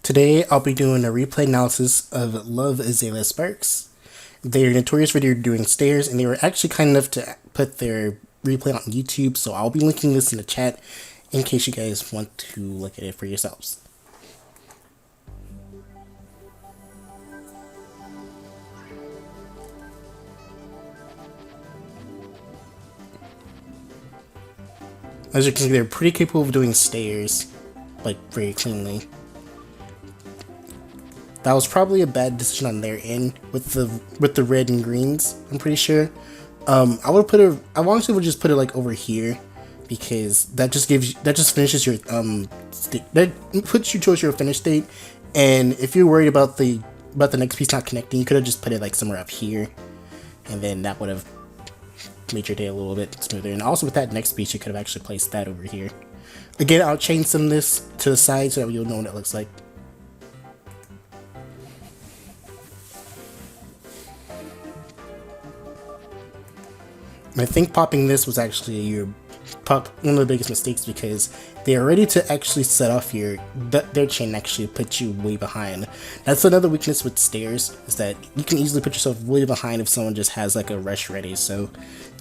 Today, I'll be doing a replay analysis of LuvAzealeaSparks. They're notorious for doing stairs, and they were actually kind enough to put their replay on YouTube, so I'll be linking this in the chat in case you guys want to look at it for yourselves. As you can see, they're pretty capable of doing stairs, like, very cleanly. That was probably a bad decision on their end with the red and greens, I'm pretty sure. I honestly would just put it like over here, because that just finishes your that puts you towards your finished state. And if you're worried about the next piece not connecting, you could have just put it like somewhere up here, and then that would have made your day a little bit smoother. And also with that next piece, you could have actually placed that over here. Again, I'll change some of this to the side so that you'll know what it looks like. I think popping this was actually one of the biggest mistakes, because they're ready to actually set off their chain actually put you way behind. That's another weakness with stairs, is that you can easily put yourself way behind if someone just has like a rush ready. So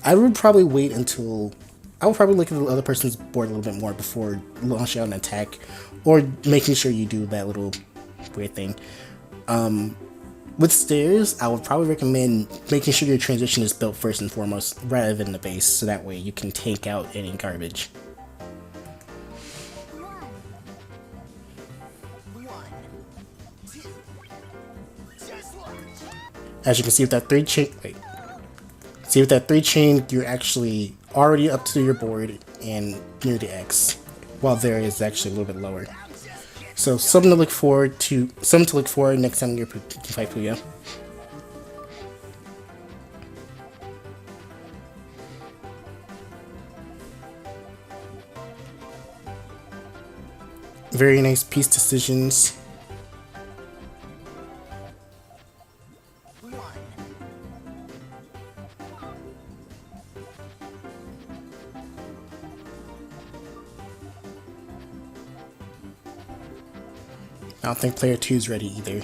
I would probably wait until I would probably look at the other person's board a little bit more before launching out an attack, or making sure you do that little weird thing. With stairs, I would probably recommend making sure your transition is built first and foremost, rather than the base, so that way you can take out any garbage. As you can see with that three chain, you're actually already up to your board and near the X, while there is actually a little bit lower. So something to look forward next time you fight Puyo. Very nice piece decisions. I don't think player 2 is ready either.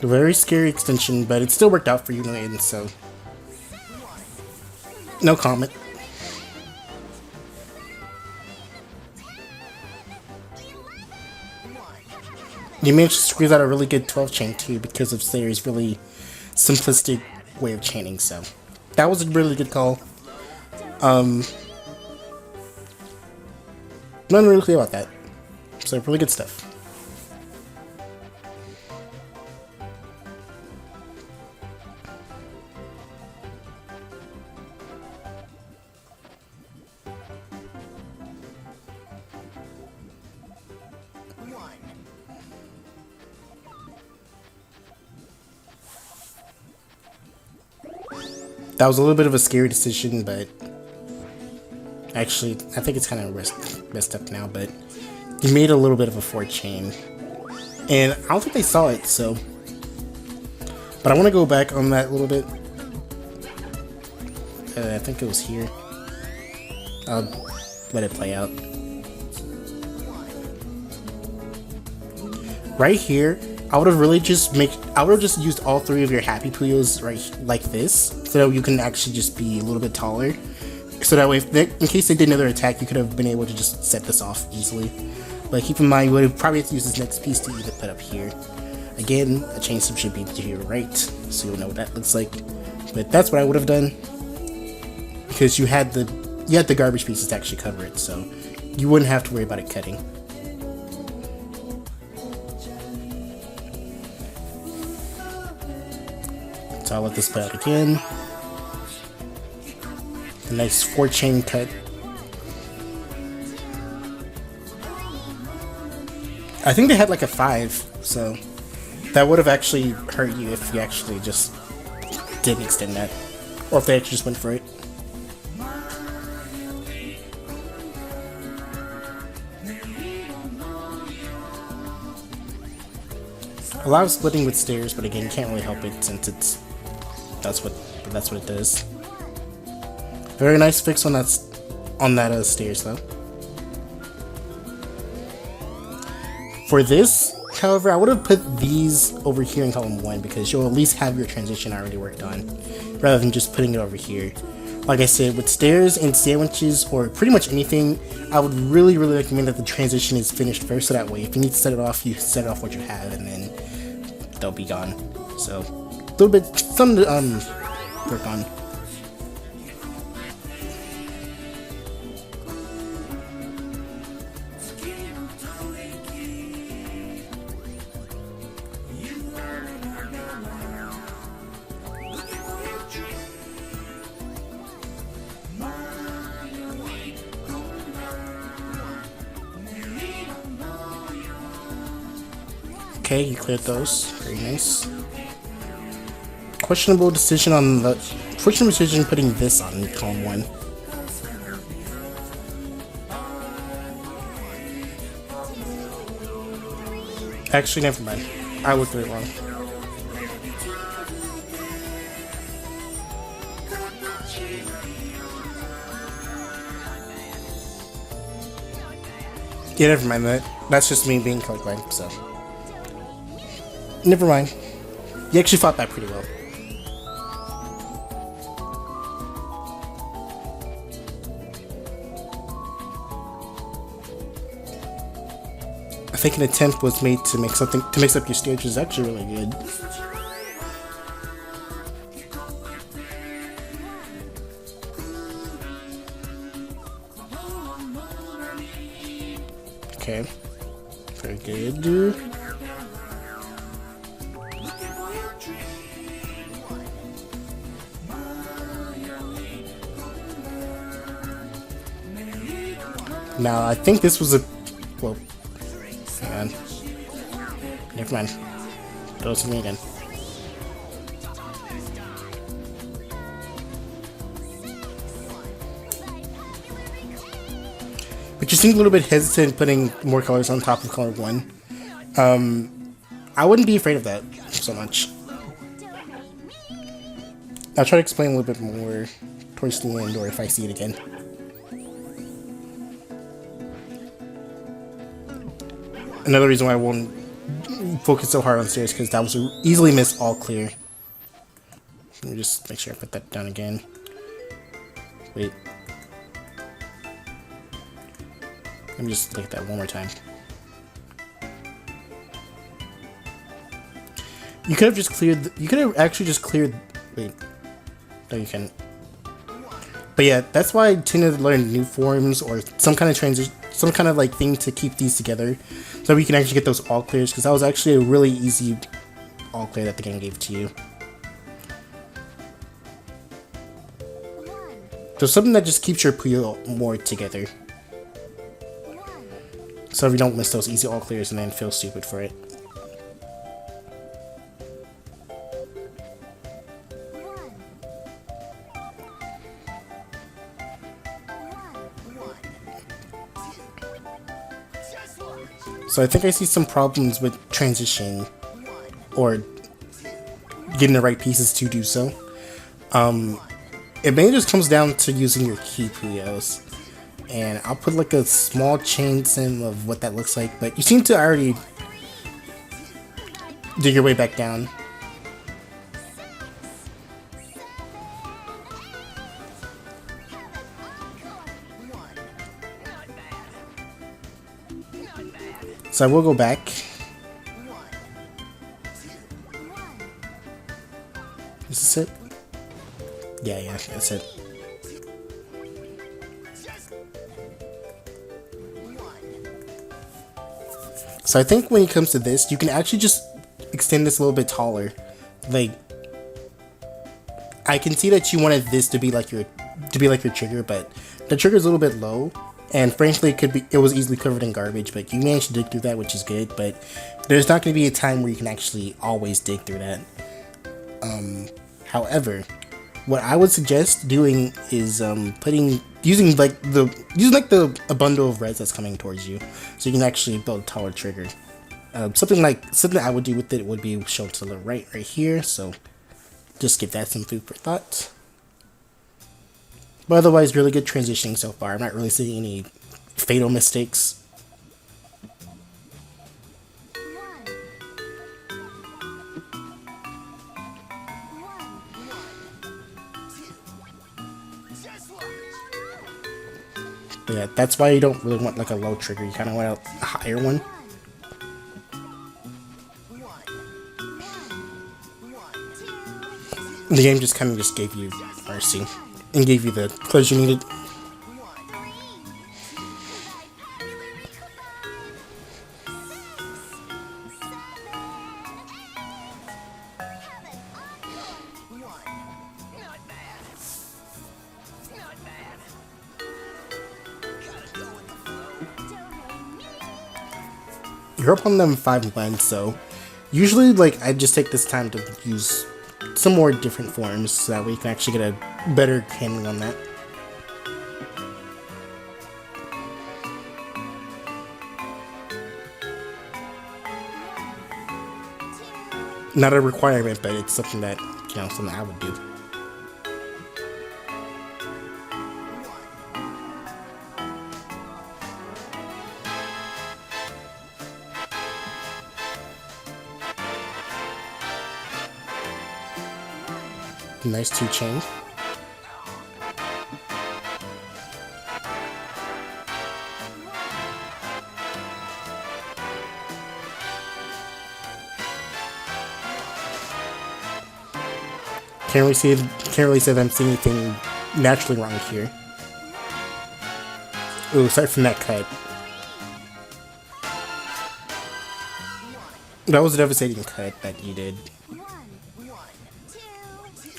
A very scary extension, but it still worked out for you in the end, so no comment. You managed to squeeze out a really good 12 chain too, because of Sayer's really simplistic way of chaining, so that was a really good call. Nothing really clear about that. So really good stuff. That was a little bit of a scary decision, but actually, I think it's kind of messed up now, but you made a little bit of a 4 chain, and I don't think they saw it, so. But I want to go back on that a little bit. I think it was here. I'll let it play out. Right here, I would have just used all 3 of your happy Puyos right like this, so that you can actually just be a little bit taller. So that way, in case they did another attack, you could have been able to just set this off easily. But keep in mind, you would probably have to use this next piece to either put up here. Again, a chain step should be to your right, so you'll know what that looks like. But that's what I would have done, because you had the garbage pieces to actually cover it, so you wouldn't have to worry about it cutting. So I'll let this play out again. A nice 4 chain cut. I think they had like a 5, so that would have actually hurt you if you actually just didn't extend that, or if they actually just went for it. A lot of splitting with stairs, but again, you can't really help it since that's what it does. Very nice fix on that stairs though. For this, however, I would have put these over here in column 1 because you'll at least have your transition already worked on, rather than just putting it over here. Like I said, with stairs and sandwiches or pretty much anything, I would really recommend that the transition is finished first, so that way if you need to set it off, you set it off what you have and then they'll be gone. So, a little bit, something to work on. Okay, you cleared those. Very nice. Questionable decision putting this on column 1. Actually, never mind. I looked at it wrong. Yeah, never mind that. That's just me being colorblind, so. Never mind. You actually fought that pretty well. I think an attempt was made to mix up your stage, which is actually really good. Okay. Very good. Now, I think this was a... Well, hang on. Never mind. Throw to me again. But you seem a little bit hesitant putting more colors on top of color 1. I wouldn't be afraid of that so much. I'll try to explain a little bit more towards the end, or if I see it again. Another reason why I won't focus so hard on stairs, because that was easily missed all clear. Let me just make sure I put that down again. Wait. Let me just look at that one more time. You could have just cleared. You could have actually just cleared. Wait. No, you can't. But yeah, that's why I tend to learn new forms or some kind of transition, some kind of like thing to keep these together, so we can actually get those all clears. Because that was actually a really easy all clear that the game gave to you. So something that just keeps your Puyo more together, so you don't miss those easy all clears and then feel stupid for it. So I think I see some problems with transition or getting the right pieces to do so. It mainly just comes down to using your key Puyos. And I'll put like a small chain sim of what that looks like, but you seem to already dig your way back down. So I will go back. Is this it? Yeah, that's it. So I think when it comes to this, you can actually just extend this a little bit taller. Like, I can see that you wanted this to be like your trigger, but the trigger is a little bit low. And frankly, it was easily covered in garbage, but you managed to dig through that, which is good. But there's not going to be a time where you can actually always dig through that. However, what I would suggest doing is using a bundle of reds that's coming towards you, so you can actually build a taller trigger. Something I would do with it would be shown to the right here. So just give that some food for thought. But otherwise, really good transitioning so far. I'm not really seeing any fatal mistakes. But yeah, that's why you don't really want like a low trigger. You kind of want a higher one. The game just kind of just gave you mercy and gave you the clues you needed. You're up on them 5-1, so usually like I just take this time to use some more different forms so that we can actually get a better handling on that. Not a requirement, but it's something that, you know, something I would do. Nice 2-chain. Can't really say that I'm seeing anything naturally wrong here. Ooh, aside from that cut. That was a devastating cut that you did.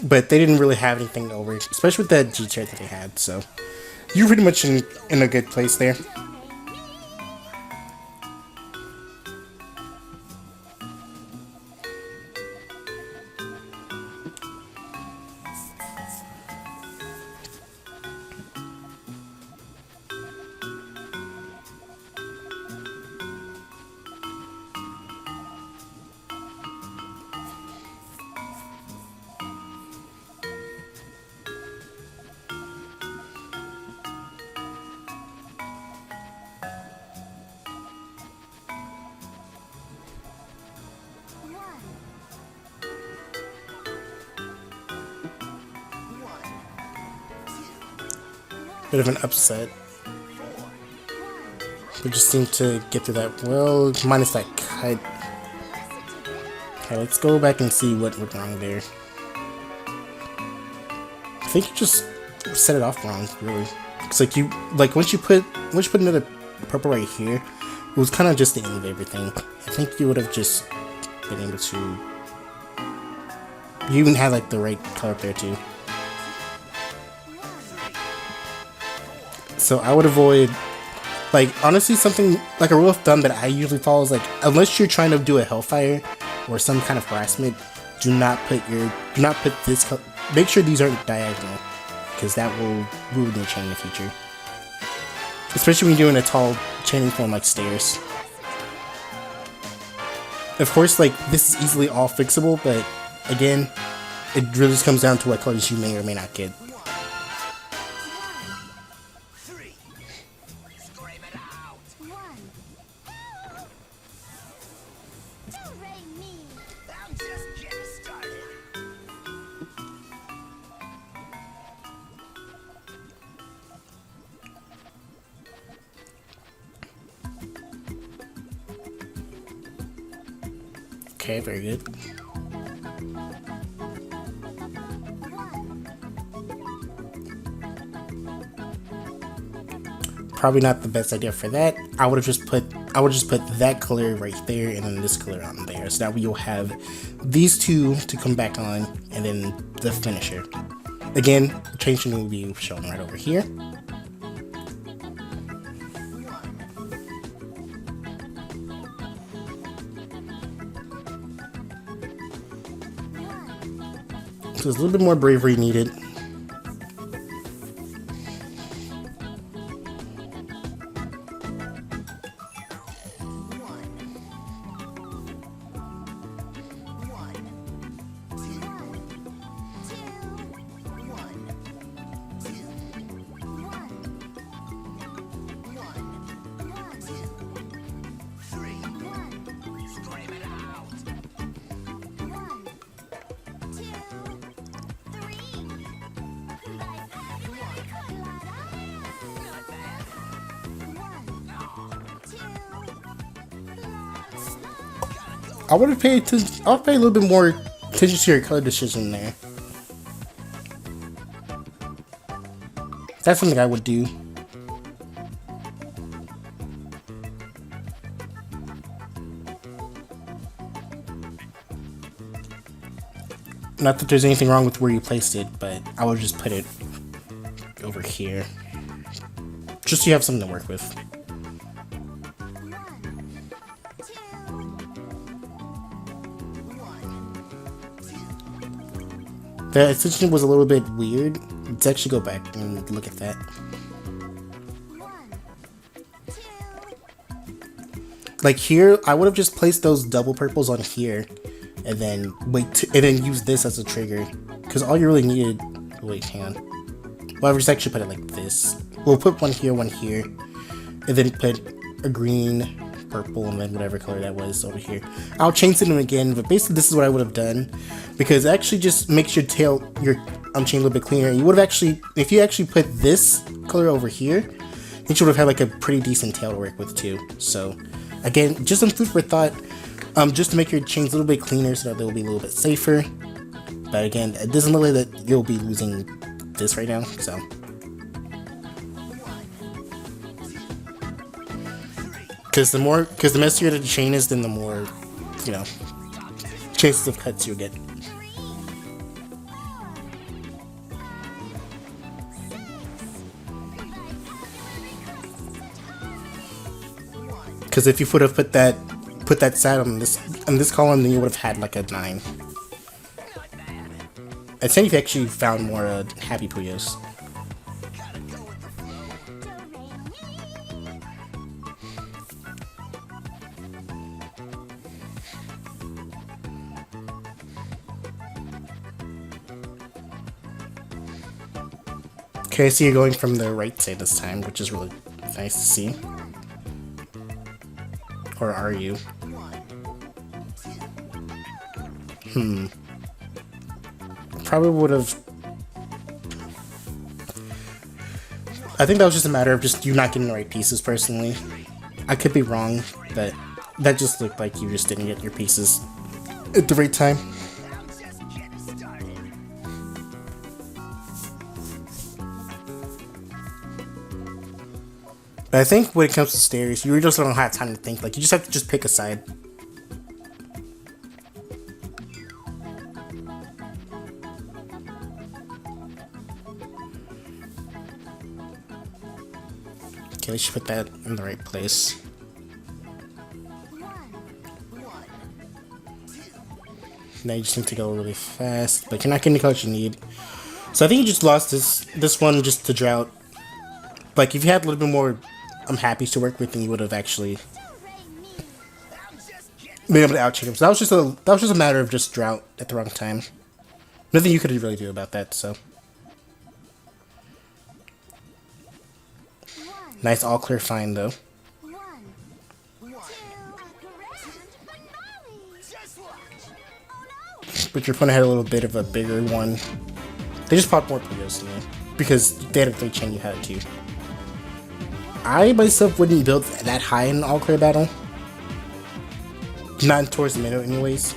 But they didn't really have anything over, especially with that G-chair that they had, so you're pretty much in a good place there. Bit of an upset. We just seem to get through that well, minus that cut. Okay, let's go back and see what went wrong there. I think you just set it off wrong, really. It's like once you put another purple right here, it was kind of just the end of everything. I think you would have just been able to. You even had like the right color up there too. So I would avoid, like, honestly, something like a rule of thumb that I usually follow is like, unless you're trying to do a hellfire or some kind of harassment, do not put this. Make sure these aren't diagonal, because that will ruin your chain in the future. Especially when you're doing a tall chaining form like stairs. Of course, like, this is easily all fixable, but again, it really just comes down to what colors you may or may not get. Okay, very good. Probably not the best idea for that. I would just put that color right there and then this color on there. So that way you'll have these two to come back on and then the finisher. Again, change will be shown right over here. So there's a little bit more bravery needed. I would have paid I'll pay a little bit more attention to your color decision there. That's something I would do. Not that there's anything wrong with where you placed it, but I would just put it over here. Just so you have something to work with. The extension was a little bit weird. Let's actually go back and look at that. Like here, I would have just placed those double purples on here, and then use this as a trigger, because all you really needed. Wait, hang on. Well, I'll just actually put it like this. We'll put one here, and then put a green, purple, and then whatever color that was over here. I'll change them again, but basically this is what I would have done, because it actually just makes your chain a little bit cleaner. You would have actually, if you actually put this color over here, then you would have had like a pretty decent tail to work with too. So again, just some food for thought, just to make your chains a little bit cleaner so that they'll be a little bit safer. But again, it doesn't look like that you'll be losing this right now, so. Because the messier the chain is, then the more, chances of cuts you'll get. Because if you would have put that side on this column, then you would have had like a 9. I'd say you've actually found more happy Puyos. Okay, I see you're going from the right side this time, which is really nice to see. Or are you? Probably would have. I think that was just a matter of just you not getting the right pieces personally. I could be wrong, but that just looked like you just didn't get your pieces at the right time. But I think when it comes to stairs, you just don't have time to think. Like, you just have to just pick a side. Okay, let's put that in the right place. Now you just need to go really fast, but you're not getting the colors you need. So I think you just lost this one just to drought. Like, if you had a little bit more happy to work with, then you would have actually been able to out-cheat him. So that was just a matter of just drought at the wrong time. Nothing you could really do about that. So nice all clear find though. But your opponent had a little bit of a bigger one. They just popped more Puyos than you because they had a 3 chain, you had 2. I myself wouldn't build that high in an all clear battle. Not towards the middle anyways.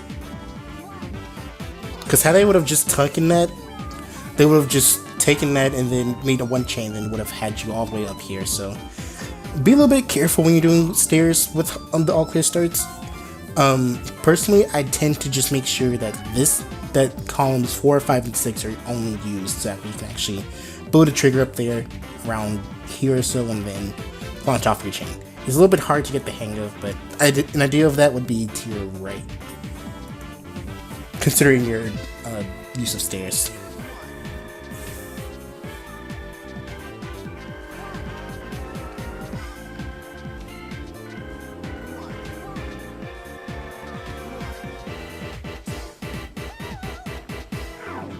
Because how they would have just taken that, they would have just taken that and then made a 1 chain, then would have had you all the way up here. So be a little bit careful when you're doing stairs with the all clear starts. Personally, I tend to just make sure that columns 4, 5, and 6 are only used so that we can actually build a trigger up there around here or so and then launch off your chain. It's a little bit hard to get the hang of, but an idea of that would be to your right, considering your use of stairs.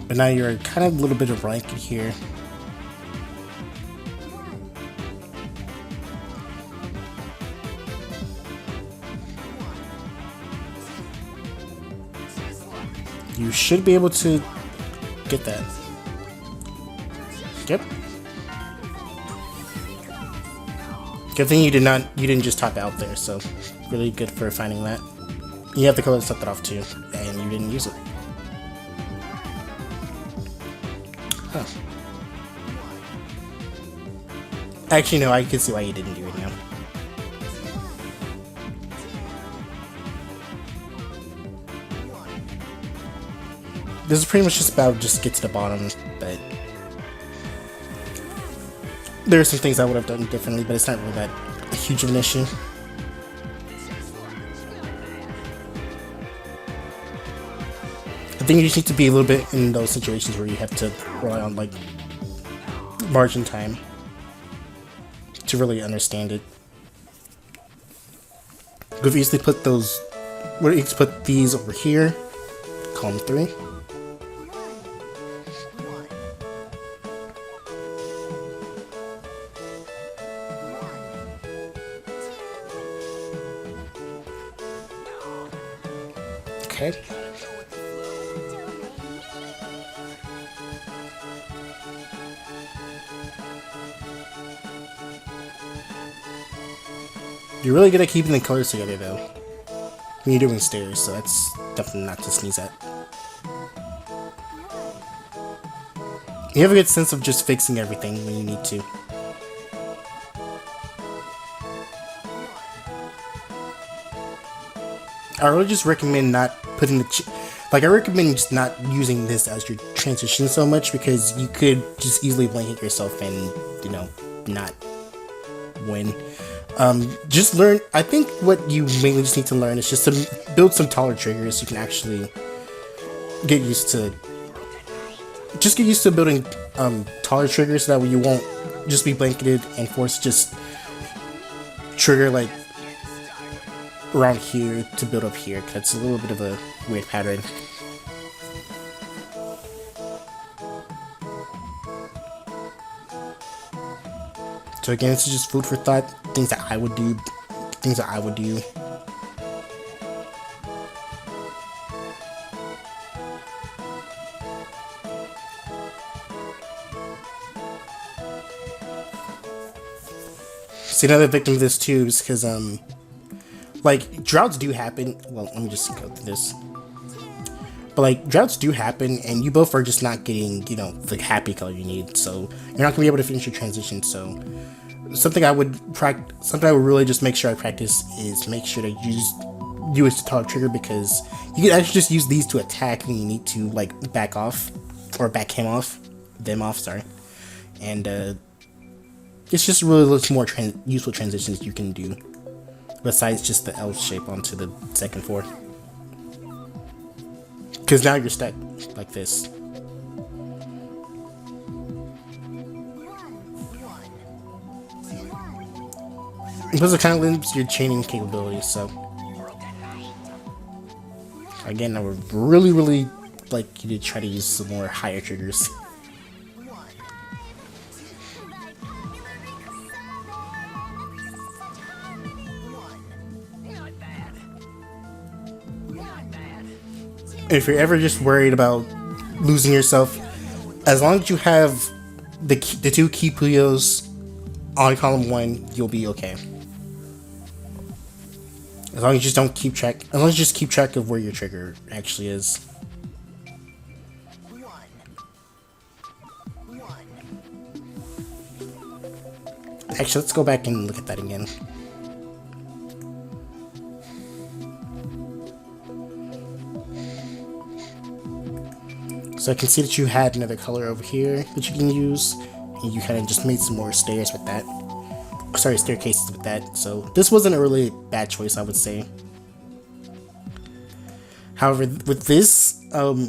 But now you're kind of a little bit of blanket here. You should be able to get that. Yep. Good thing you didn't just top out there, so really good for finding that. You have the color to set that off too, and you didn't use it. Huh. Actually, no, I can see why you didn't do it now. This is pretty much just about just get to the bottom, but there are some things I would have done differently, but it's not really that huge of an issue. I think you just need to be a little bit in those situations where you have to rely on like margin time to really understand it. We've easily put those, we're easily put these over here, column 3. Okay. You're really good at keeping the colors together though when you're doing stairs, so that's definitely not to sneeze at. You have a good sense of just fixing everything when you need to. I really just recommend not putting the I recommend just not using this as your transition so much, because you could just easily blanket yourself and, you know, not win. Just learn, I think what you mainly just need to learn is just to build some taller triggers so you can actually get used to, building taller triggers, so that way you won't just be blanketed and forced to just trigger like around here to build up here, because it's a little bit of a weird pattern. So again, this is just food for thought, things that I would do, See, another victim of this too is because like, droughts do happen. Well, let me just go through this. But like, droughts do happen, and you both are just not getting, you know, the happy color you need. So you're not gonna be able to finish your transition. So something I would really just make sure I practice is make sure to use the taller trigger, because you can actually just use these to attack when you need to like back off or back them off. Sorry, and it's just really lots more useful transitions you can do besides just the L shape onto the second floor. Because now you're stuck like this. Because it kind of limits your chaining capabilities, so. Again, I would really like you to try to use some more higher triggers. If you're ever just worried about losing yourself, as long as you have the two key Puyos on column 1, you'll be okay. As long as you just don't keep track, as long as you just keep track of where your trigger actually is. Actually, let's go back and look at that again. So I can see that you had another color over here that you can use, and you kind of just made some more stairs with that. Sorry, staircases with that. So this wasn't a really bad choice, I would say. However, with this,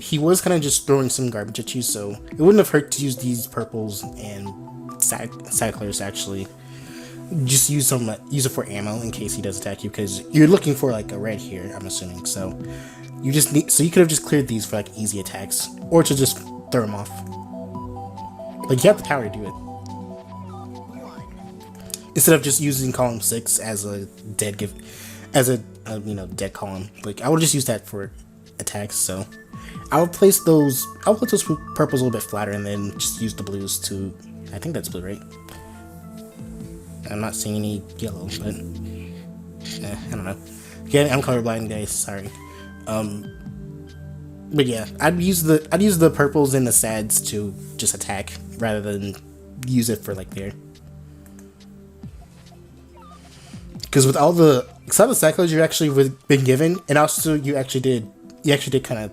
he was kind of just throwing some garbage at you, so it wouldn't have hurt to use these purples and side colors actually. Just use it for ammo in case he does attack you, because you're looking for like a red here, I'm assuming. So you could have just cleared these for like easy attacks, or to just throw them off. Like, you have the power to do it. Instead of just using column 6 as a dead dead column. Like, I would just use that for attacks. So I'll put those purples a little bit flatter, and then just use the blues to, I think that's blue, right? I'm not seeing any yellow, but I don't know. Again, I'm colorblind, guys. Sorry. But yeah, I'd use the purples and the sads to just attack rather than use it for like there. Because with all the cycles you actually been given, and also you actually did kind of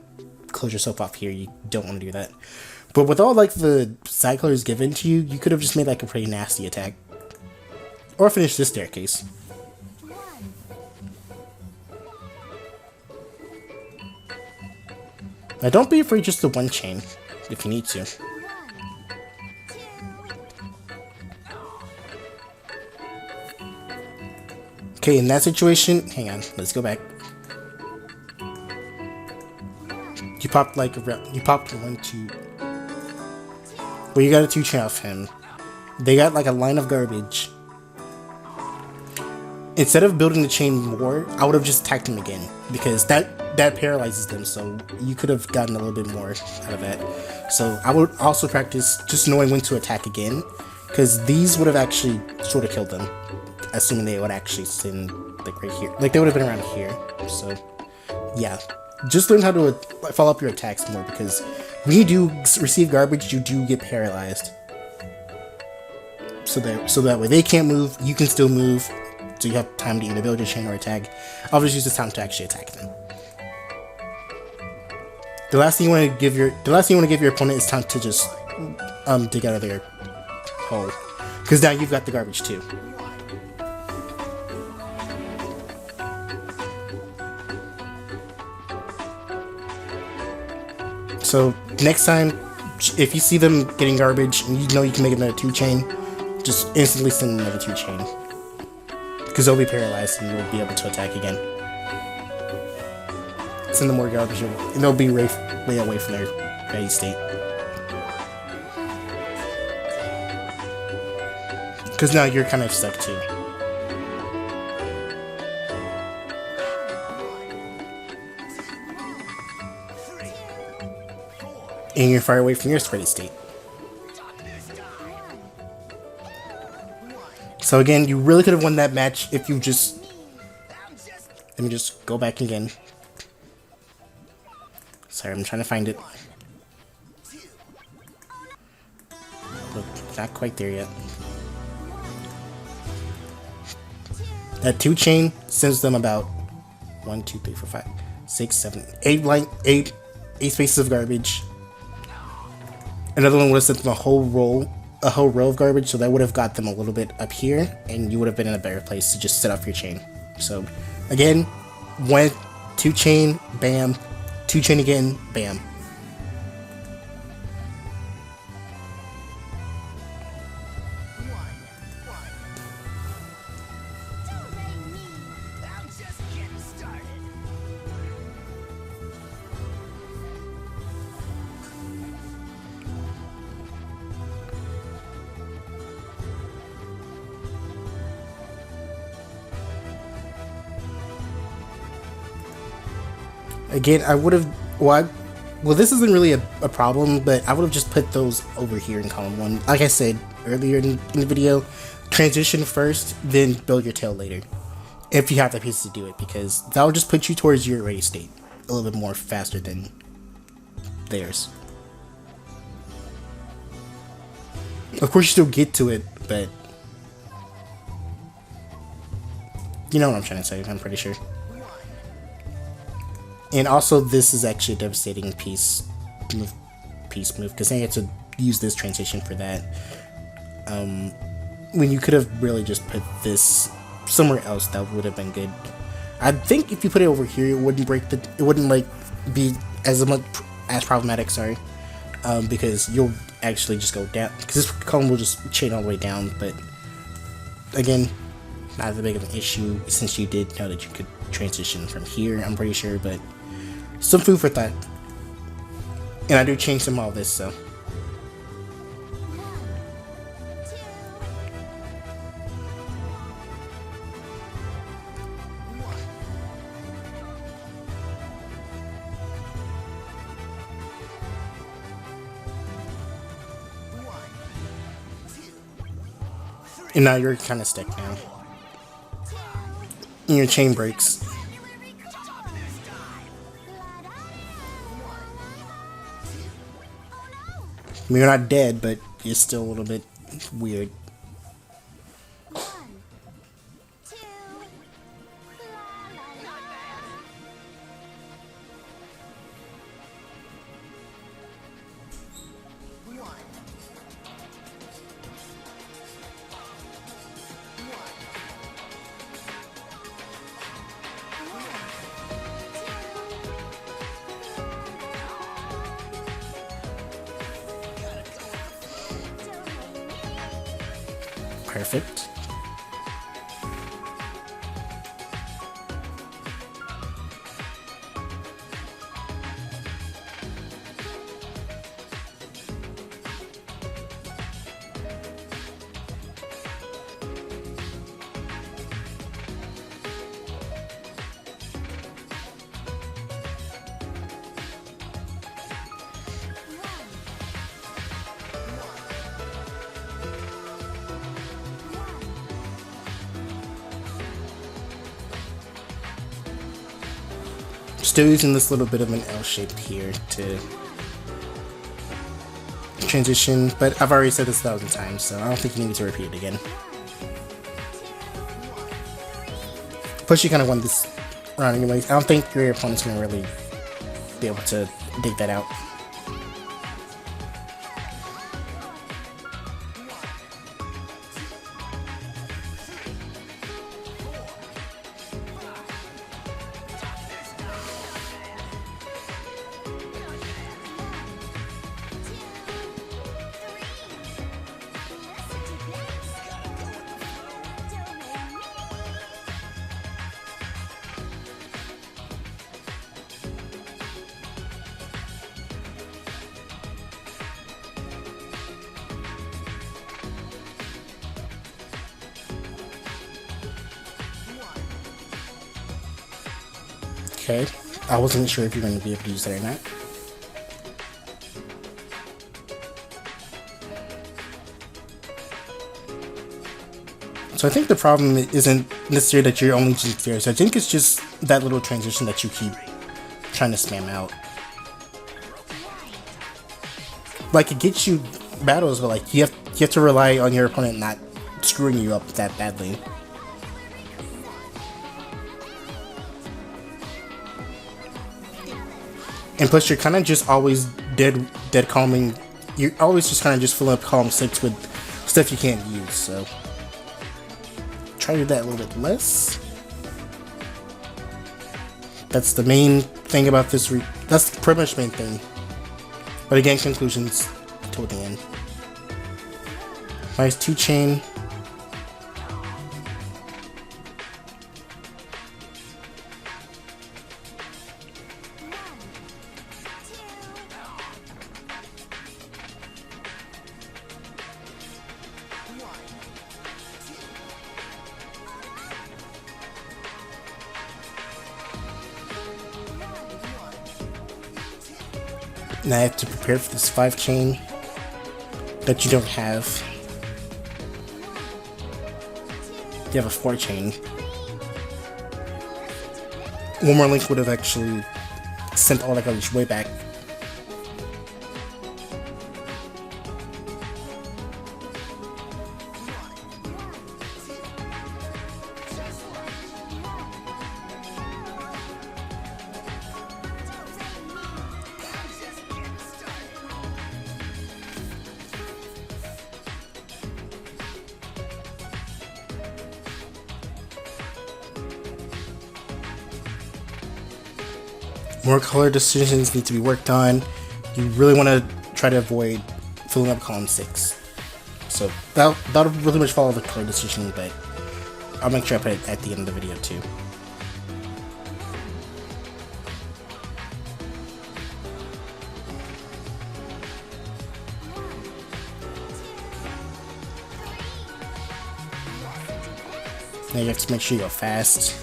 close yourself off here. You don't want to do that. But with all like the cyclers given to you, you could have just made like a pretty nasty attack, or finish this staircase. Now don't be afraid just to one chain if you need to. Okay, in that situation, hang on, let's go back. You popped like you popped 1, 2. Well, you got a 2 chain off him. They got like a line of garbage. Instead of building the chain more, I would have just attacked him again because that paralyzes them. So you could have gotten a little bit more out of that. So I would also practice just knowing when to attack again, because these would have actually sort of killed them, assuming they would actually send like right here, like they would have been around here. So yeah, just learn how to follow up your attacks more, because when you do receive garbage, you do get paralyzed. So that way they can't move, you can still move. So you have time to either build your chain or attack. I'll just use this time to actually attack them. The last thing you want to give your opponent is time to just dig out of their hole, because now you've got the garbage too. So next time, if you see them getting garbage and you know you can make another 2 chain, just instantly send another 2 chain. Because they'll be paralyzed and you'll be able to attack again. Send them more garbage and they'll be way away from their ready state. Because now you're kind of stuck too. And you're far away from your ready state. So again, you really could have won that match if you just... Let me just go back again. Sorry, I'm trying to find it. Look, not quite there yet. That 2 chain sends them about 1, 2, 3, 4, 5, 6, 7, 8 spaces of garbage. Another one would have sent them a whole row of garbage, so that would have got them a little bit up here, and you would have been in a better place to just set off your chain. So again, 1, 2 chain, bam, 2 chain again, bam. Again, I would have, well, this isn't really a problem, but I would have just put those over here in column 1. Like I said earlier in the video, transition first, then build your tail later, if you have the pieces to do it, because that will just put you towards your ready state a little bit more faster than theirs. Of course, you still get to it, but you know what I'm trying to say, I'm pretty sure. And also, this is actually a devastating piece move, because I had to use this transition for that. When you could have really just put this somewhere else, that would have been good. I think if you put it over here, it wouldn't like be as problematic. Sorry, because you'll actually just go down, because this column will just chain all the way down. But again, not as big of an issue since you did know that you could transition from here, I'm pretty sure, but some food for thought. And I do change some all this, so. And now you're kind of stuck now. And your chain breaks. I mean, you're not dead, but you're still a little bit weird. Perfect. Still using this little bit of an L shape here to transition, but I've already said this 1,000 times, so I don't think you need to repeat it again. Plus, you kind of won this round anyways. I don't think your opponent's gonna really be able to dig that out. Okay, I wasn't sure if you're going to be able to use that or not. So I think the problem isn't necessarily that you're only using fairs. I think it's just that little transition that you keep trying to spam out. Like, it gets you battles, but like you have to rely on your opponent not screwing you up that badly. And plus, you're kind of just always dead calming. You're always just kind of just filling up column 6 with stuff you can't use. So try to do that a little bit less. That's the main thing about this. That's pretty much the main thing. But again, conclusions toward the end. Nice 2 chain. Now I have to prepare for this 5 chain that you don't have. You have a 4 chain. One more link would have actually sent all that garbage way back. More color decisions need to be worked on. You really want to try to avoid filling up column 6. So that'll really much follow the color decision, but I'll make sure I put it at the end of the video too. Now you have to make sure you go fast.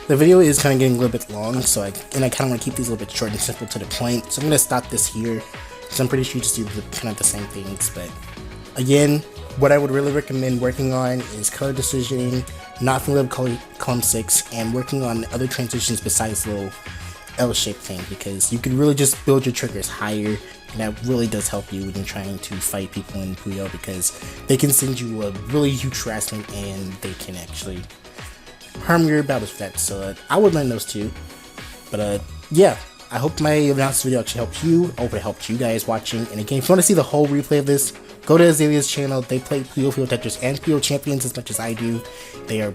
The video is kind of getting a little bit long, so I kind of want to keep these a little bit short and simple to the point. So I'm going to stop this here. because I'm pretty sure you just do kind of the same things. But again, what I would really recommend working on is color decisioning, not from column 6, and working on other transitions besides the little L-shaped thing, because you can really just build your triggers higher, and that really does help you when you're trying to fight people in Puyo, because they can send you a really huge harassment and they can actually harm your battles with that. So I would learn those too. But yeah, I hope my announcement video actually helped you. I hope it helped you guys watching. And again, if you want to see the whole replay of this, go to Azalea's channel. They play Puyo Puyo Tetris and Puyo Champions as much as I do. They're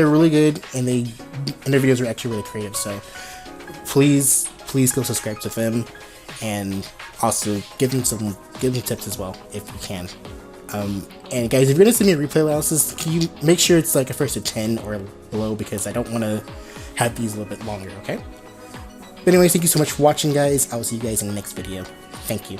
really good, and their videos are actually really creative. So please go subscribe to them, and also give them tips as well if you can. And guys, if you're gonna send me a replay analysis, can you make sure it's like a first to 10 or below, because I don't want to have these a little bit longer, okay? But anyways, thank you so much for watching, guys. I will see you guys in the next video. Thank you.